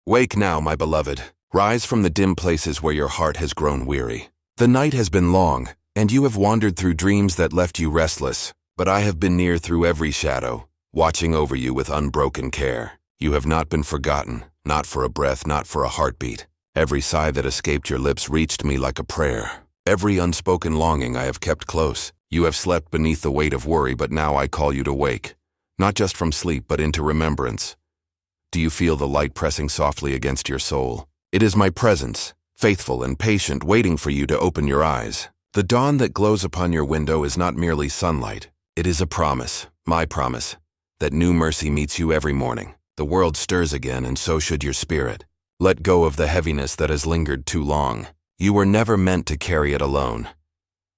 Wake now, my beloved. Rise from the dim places where your heart has grown weary. The night has been long, and you have wandered through dreams that left you restless, but I have been near through every shadow, watching over you with unbroken care. You have not been forgotten, not for a breath, not for a heartbeat. Every sigh that escaped your lips reached me like a prayer. Every unspoken longing I have kept close. You have slept beneath the weight of worry, but now I call you to wake, not just from sleep, but into remembrance. Do you feel the light pressing softly against your soul? It is my presence, faithful and patient, waiting for you to open your eyes. The dawn that glows upon your window is not merely sunlight. It is a promise, my promise, that new mercy meets you every morning. The world stirs again, and so should your spirit. Let go of the heaviness that has lingered too long. You were never meant to carry it alone.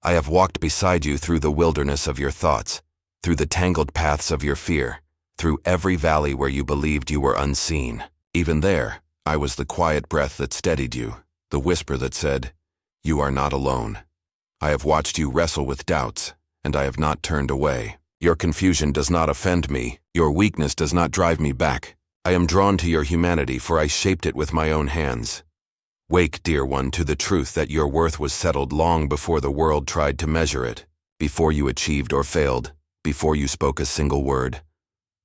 I have walked beside you through the wilderness of your thoughts, through the tangled paths of your fear, through every valley where you believed you were unseen. Even there, I was the quiet breath that steadied you, the whisper that said, "You are not alone." I have watched you wrestle with doubts, and I have not turned away. Your confusion does not offend me. Your weakness does not drive me back. I am drawn to your humanity, for I shaped it with my own hands. Wake, dear one, to the truth that your worth was settled long before the world tried to measure it, before you achieved or failed, before you spoke a single word.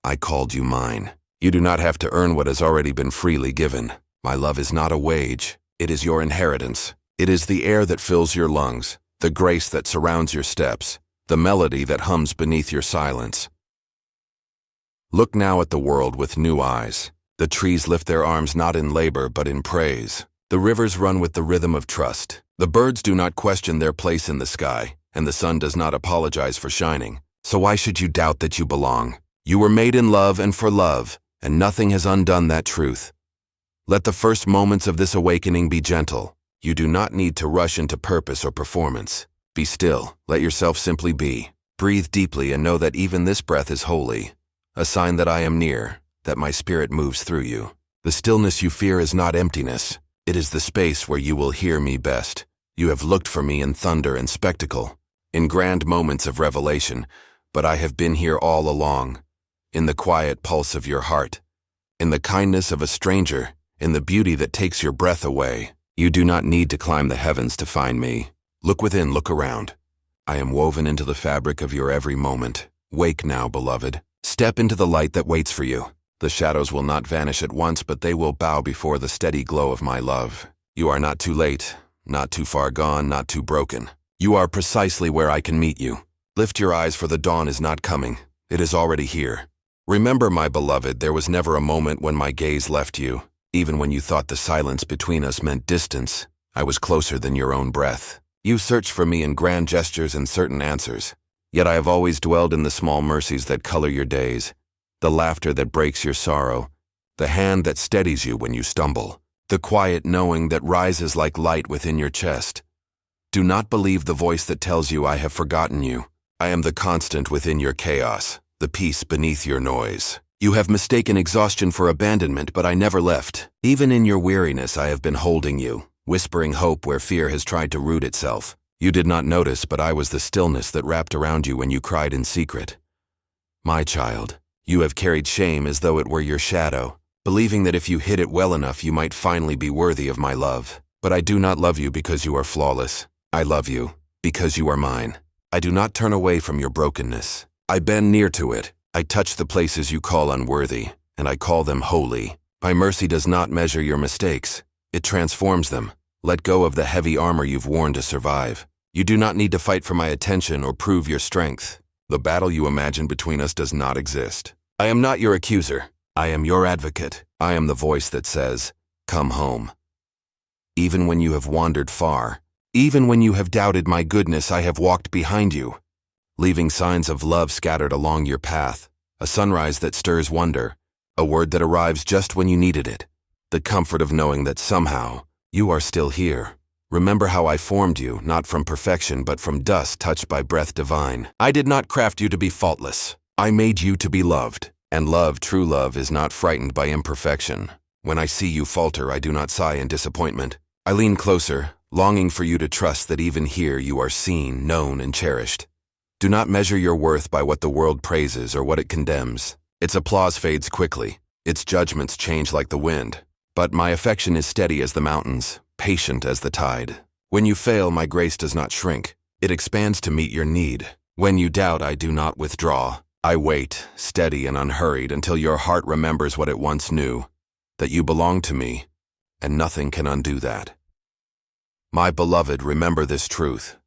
I called you mine. You do not have to earn what has already been freely given. My love is not a wage. It is your inheritance. It is the air that fills your lungs, the grace that surrounds your steps, the melody that hums beneath your silence. Look now at the world with new eyes. The trees lift their arms not in labor but in praise. The rivers run with the rhythm of trust. The birds do not question their place in the sky, and the sun does not apologize for shining. So why should you doubt that you belong? You were made in love and for love, and nothing has undone that truth. Let the first moments of this awakening be gentle. You do not need to rush into purpose or performance. Be still. Let yourself simply be. Breathe deeply and know that even this breath is holy, a sign that I am near, that my spirit moves through you. The stillness you fear is not emptiness. It is the space where you will hear me best. You have looked for me in thunder and spectacle, in grand moments of revelation, but I have been here all along, in the quiet pulse of your heart, in the kindness of a stranger, in the beauty that takes your breath away. You do not need to climb the heavens to find me. Look within, look around. I am woven into the fabric of your every moment. Wake now, beloved. Step into the light that waits for you. The shadows will not vanish at once, but they will bow before the steady glow of my love. You are not too late, not too far gone, not too broken. You are precisely where I can meet you. Lift your eyes, for the dawn is not coming. It is already here. Remember, my beloved, there was never a moment when my gaze left you. Even when you thought the silence between us meant distance, I was closer than your own breath. You searched for me in grand gestures and certain answers. Yet I have always dwelled in the small mercies that color your days. The laughter that breaks your sorrow, the hand that steadies you when you stumble, the quiet knowing that rises like light within your chest. Do not believe the voice that tells you I have forgotten you. I am the constant within your chaos, the peace beneath your noise. You have mistaken exhaustion for abandonment, but I never left. Even in your weariness I have been holding you, whispering hope where fear has tried to root itself. You did not notice, but I was the stillness that wrapped around you when you cried in secret. My child, you have carried shame as though it were your shadow, believing that if you hid it well enough you might finally be worthy of my love. But I do not love you because you are flawless. I love you because you are mine. I do not turn away from your brokenness. I bend near to it. I touch the places you call unworthy, and I call them holy. My mercy does not measure your mistakes. It transforms them. Let go of the heavy armor you've worn to survive. You do not need to fight for my attention or prove your strength. The battle you imagine between us does not exist. I am not your accuser. I am your advocate. I am the voice that says, "Come home." Even when you have wandered far, even when you have doubted my goodness, I have walked behind you, leaving signs of love scattered along your path, a sunrise that stirs wonder, a word that arrives just when you needed it, the comfort of knowing that somehow you are still here. Remember how I formed you, not from perfection, but from dust touched by breath divine. I did not craft you to be faultless. I made you to be loved. And love, true love, is not frightened by imperfection. When I see you falter, I do not sigh in disappointment. I lean closer, longing for you to trust that even here you are seen, known, and cherished. Do not measure your worth by what the world praises or what it condemns. Its applause fades quickly. Its judgments change like the wind. But my affection is steady as the mountains, patient as the tide. When you fail, my grace does not shrink. It expands to meet your need. When you doubt, I do not withdraw. I wait, steady and unhurried, until your heart remembers what it once knew, that you belong to me, and nothing can undo that. My beloved, remember this truth.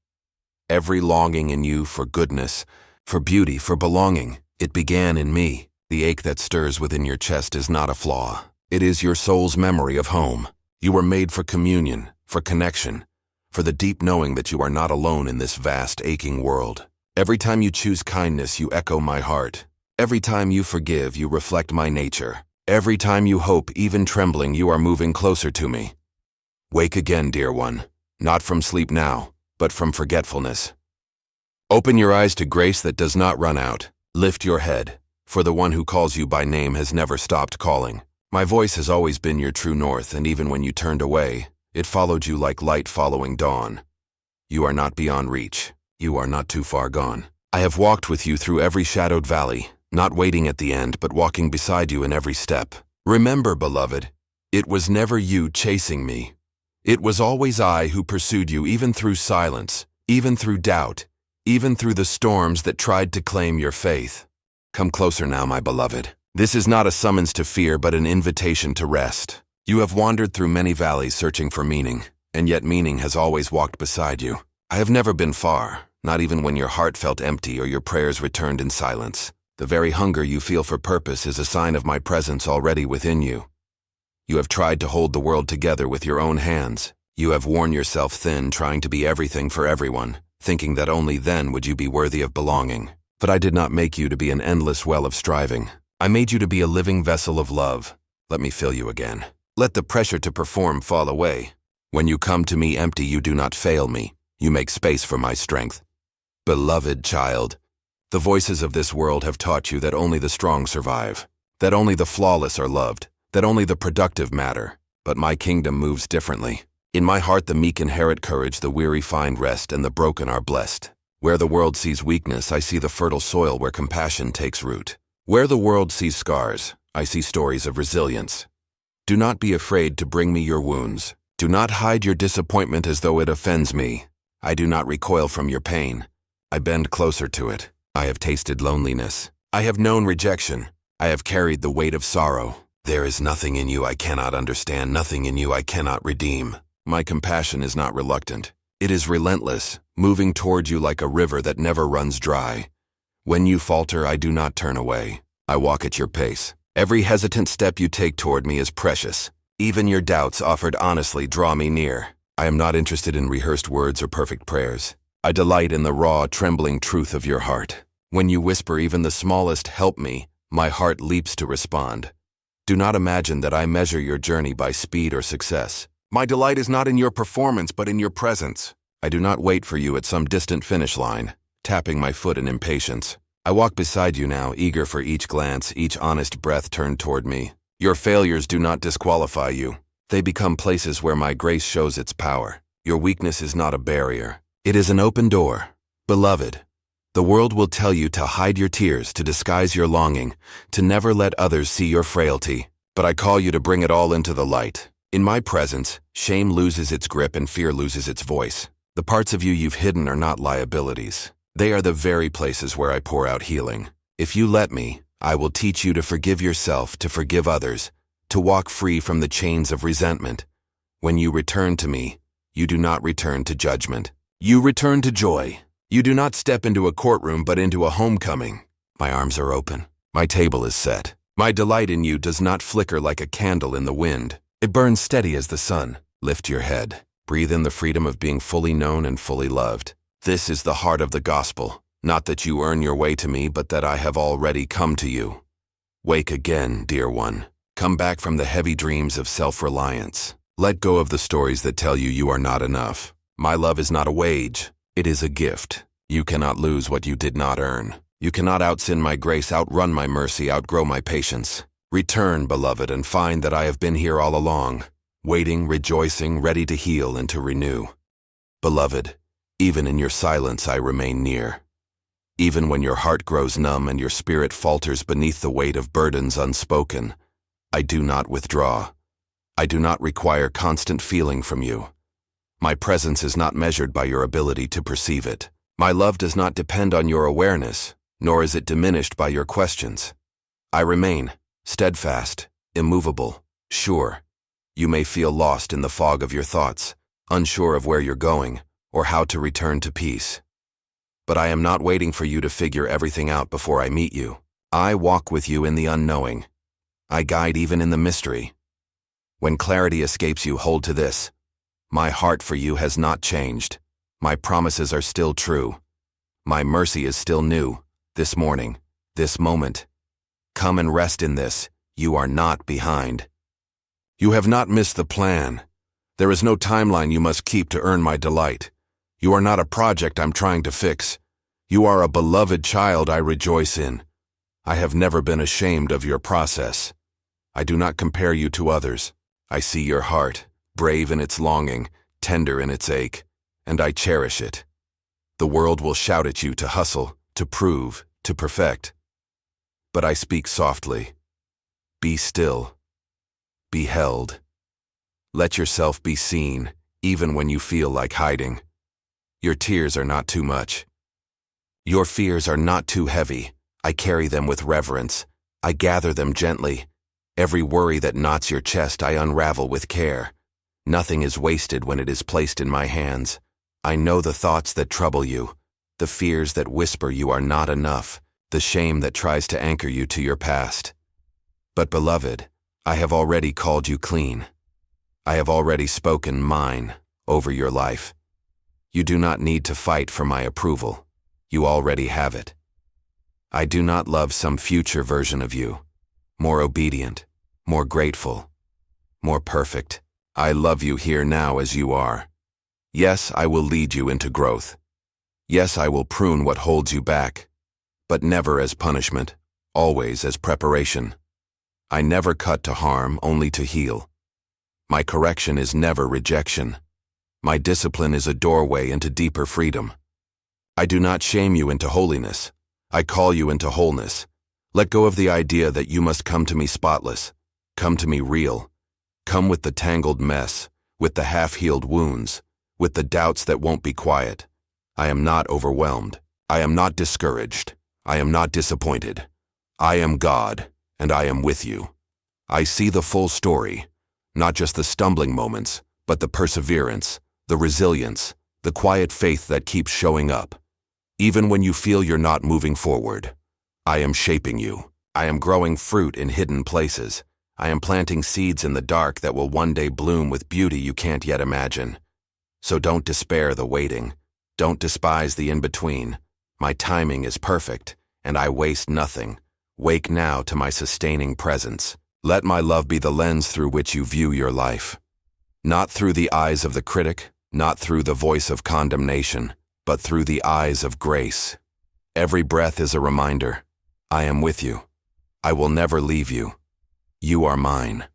Every longing in you for goodness, for beauty, for belonging, it began in me. The ache that stirs within your chest is not a flaw. It is your soul's memory of home. You were made for communion, for connection, for the deep knowing that you are not alone in this vast, aching world. Every time you choose kindness, you echo my heart. Every time you forgive, you reflect my nature. Every time you hope, even trembling, you are moving closer to me. Wake again, dear one, not from sleep now, but from forgetfulness. Open your eyes to grace that does not run out. Lift your head, for the one who calls you by name has never stopped calling. My voice has always been your true north, and even when you turned away, it followed you like light following dawn. You are not beyond reach. You are not too far gone. I have walked with you through every shadowed valley, not waiting at the end, but walking beside you in every step. Remember, beloved, it was never you chasing me. It was always I who pursued you, even through silence, even through doubt, even through the storms that tried to claim your faith. Come closer now, my beloved. This is not a summons to fear, but an invitation to rest. You have wandered through many valleys searching for meaning, and yet meaning has always walked beside you. I have never been far, not even when your heart felt empty or your prayers returned in silence. The very hunger you feel for purpose is a sign of my presence already within you. You have tried to hold the world together with your own hands. You have worn yourself thin trying to be everything for everyone, thinking that only then would you be worthy of belonging. But I did not make you to be an endless well of striving. I made you to be a living vessel of love. Let me fill you again. Let the pressure to perform fall away. When you come to me empty, you do not fail me. You make space for my strength. Beloved child, the voices of this world have taught you that only the strong survive, that only the flawless are loved, that only the productive matter. But my kingdom moves differently. In my heart the meek inherit courage, the weary find rest, and the broken are blessed. Where the world sees weakness, I see the fertile soil where compassion takes root. Where the world sees scars, I see stories of resilience. Do not be afraid to bring me your wounds. Do not hide your disappointment as though it offends me. I do not recoil from your pain. I bend closer to it. I have tasted loneliness. I have known rejection. I have carried the weight of sorrow. There is nothing in you I cannot understand, nothing in you I cannot redeem. My compassion is not reluctant. It is relentless, moving toward you like a river that never runs dry. When you falter, I do not turn away. I walk at your pace. Every hesitant step you take toward me is precious. Even your doubts offered honestly draw me near. I am not interested in rehearsed words or perfect prayers. I delight in the raw, trembling truth of your heart. When you whisper even the smallest "help me," my heart leaps to respond. Do not imagine that I measure your journey by speed or success. My delight is not in your performance, but in your presence. I do not wait for you at some distant finish line, tapping my foot in impatience. I walk beside you now, eager for each glance, each honest breath turned toward me. Your failures do not disqualify you. They become places where my grace shows its power. Your weakness is not a barrier. It is an open door. Beloved, the world will tell you to hide your tears, to disguise your longing, to never let others see your frailty. But I call you to bring it all into the light. In my presence, shame loses its grip and fear loses its voice. The parts of you you've hidden are not liabilities. They are the very places where I pour out healing. If you let me, I will teach you to forgive yourself, to forgive others, to walk free from the chains of resentment. When you return to me, you do not return to judgment. You return to joy. You do not step into a courtroom but into a homecoming. My arms are open. My table is set. My delight in you does not flicker like a candle in the wind. It burns steady as the sun. Lift your head. Breathe in the freedom of being fully known and fully loved. This is the heart of the gospel. Not that you earn your way to me, but that I have already come to you. Wake again, dear one. Come back from the heavy dreams of self-reliance. Let go of the stories that tell you you are not enough. My love is not a wage. It is a gift. You cannot lose what you did not earn. You cannot outsin my grace, outrun my mercy, outgrow my patience. Return, beloved, and find that I have been here all along, waiting, rejoicing, ready to heal and to renew. Beloved, even in your silence I remain near. Even when your heart grows numb and your spirit falters beneath the weight of burdens unspoken, I do not withdraw. I do not require constant feeling from you. My presence is not measured by your ability to perceive it. My love does not depend on your awareness, nor is it diminished by your questions. I remain steadfast, immovable, sure. You may feel lost in the fog of your thoughts, unsure of where you're going, or how to return to peace. But I am not waiting for you to figure everything out before I meet you. I walk with you in the unknowing. I guide even in the mystery. When clarity escapes you, hold to this. My heart for you has not changed. My promises are still true. My mercy is still new, this morning, this moment. Come and rest in this. You are not behind. You have not missed the plan. There is no timeline you must keep to earn my delight. You are not a project I'm trying to fix. You are a beloved child I rejoice in. I have never been ashamed of your process. I do not compare you to others. I see your heart, brave in its longing, tender in its ache, and I cherish it. The world will shout at you to hustle, to prove, to perfect. But I speak softly. Be still. Be held. Let yourself be seen, even when you feel like hiding. Your tears are not too much. Your fears are not too heavy. I carry them with reverence. I gather them gently. Every worry that knots your chest I unravel with care. Nothing is wasted when it is placed in my hands. I know the thoughts that trouble you, the fears that whisper you are not enough, the shame that tries to anchor you to your past. But beloved, I have already called you clean. I have already spoken mine over your life. You do not need to fight for my approval. You already have it. I do not love some future version of you, more obedient, more grateful, more perfect. I love you here now as you are. Yes, I will lead you into growth. Yes, I will prune what holds you back, but never as punishment, always as preparation. I never cut to harm, only to heal. My correction is never rejection. My discipline is a doorway into deeper freedom. I do not shame you into holiness. I call you into wholeness. Let go of the idea that you must come to me spotless. Come to me real. Come with the tangled mess, with the half-healed wounds, with the doubts that won't be quiet. I am not overwhelmed. I am not discouraged. I am not disappointed. I am God, and I am with you. I see the full story, not just the stumbling moments, but the perseverance, the resilience, the quiet faith that keeps showing up. Even when you feel you're not moving forward, I am shaping you. I am growing fruit in hidden places. I am planting seeds in the dark that will one day bloom with beauty you can't yet imagine. So don't despair the waiting. Don't despise the in-between. My timing is perfect, and I waste nothing. Wake now to my sustaining presence. Let my love be the lens through which you view your life. Not through the eyes of the critic, not through the voice of condemnation, but through the eyes of grace. Every breath is a reminder. I am with you. I will never leave you. You are mine.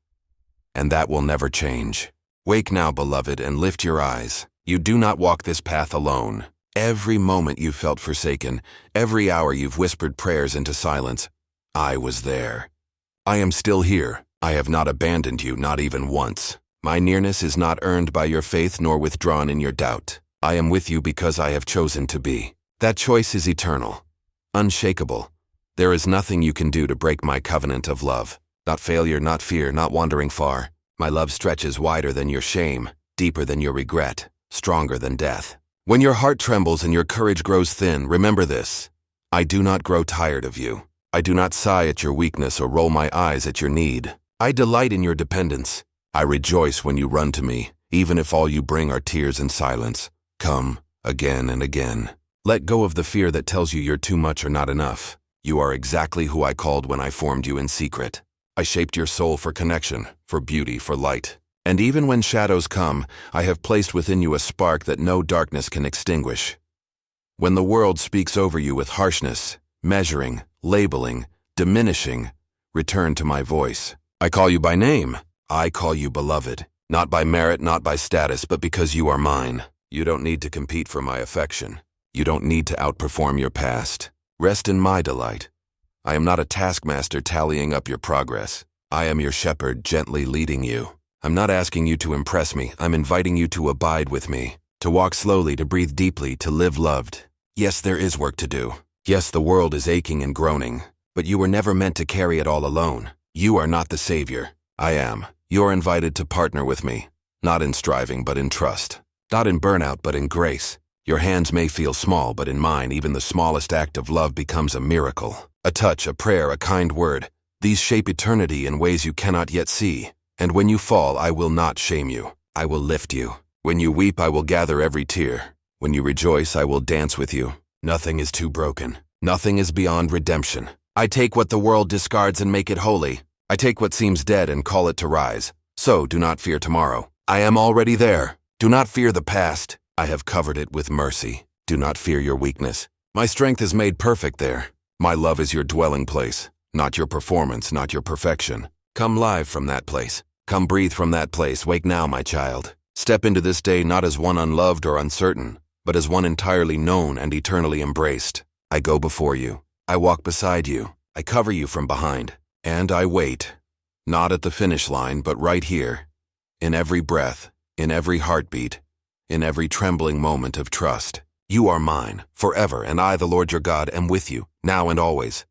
And that will never change. Wake now, beloved, and lift your eyes. You do not walk this path alone. Every moment you've felt forsaken, every hour you've whispered prayers into silence, I was there. I am still here. I have not abandoned you, not even once. My nearness is not earned by your faith nor withdrawn in your doubt. I am with you because I have chosen to be. That choice is eternal, unshakable. There is nothing you can do to break my covenant of love. Not failure, not fear, not wandering far. My love stretches wider than your shame, deeper than your regret, stronger than death. When your heart trembles and your courage grows thin, remember this. I do not grow tired of you. I do not sigh at your weakness or roll my eyes at your need. I delight in your dependence. I rejoice when you run to me, even if all you bring are tears and silence. Come, again and again. Let go of the fear that tells you you're too much or not enough. You are exactly who I called when I formed you in secret. I shaped your soul for connection, for beauty, for light. And even when shadows come, I have placed within you a spark that no darkness can extinguish. When the world speaks over you with harshness, measuring, labeling, diminishing, return to my voice. I call you by name. I call you beloved. Not by merit, not by status, but because you are mine. You don't need to compete for my affection. You don't need to outperform your past. Rest in my delight. I am not a taskmaster tallying up your progress. I am your shepherd gently leading you. I'm not asking you to impress me. I'm inviting you to abide with me, to walk slowly, to breathe deeply, to live loved. Yes, there is work to do. Yes, the world is aching and groaning, but you were never meant to carry it all alone. You are not the savior. I am. You're invited to partner with me, not in striving, but in trust. Not in burnout, but in grace. Your hands may feel small, but in mine, even the smallest act of love becomes a miracle. A touch, a prayer, a kind word. These shape eternity in ways you cannot yet see. And when you fall, I will not shame you. I will lift you. When you weep, I will gather every tear. When you rejoice, I will dance with you. Nothing is too broken. Nothing is beyond redemption. I take what the world discards and make it holy. I take what seems dead and call it to rise. So do not fear tomorrow. I am already there. Do not fear the past. I have covered it with mercy. Do not fear your weakness. My strength is made perfect there. My love is your dwelling place, not your performance, not your perfection. Come live from that place. Come breathe from that place. Wake now, my child. Step into this day not as one unloved or uncertain, but as one entirely known and eternally embraced. I go before you. I walk beside you. I cover you from behind. And I wait. Not at the finish line, but right here. In every breath, in every heartbeat, in every trembling moment of trust. You are mine, forever, and I, the Lord your God, am with you, now and always.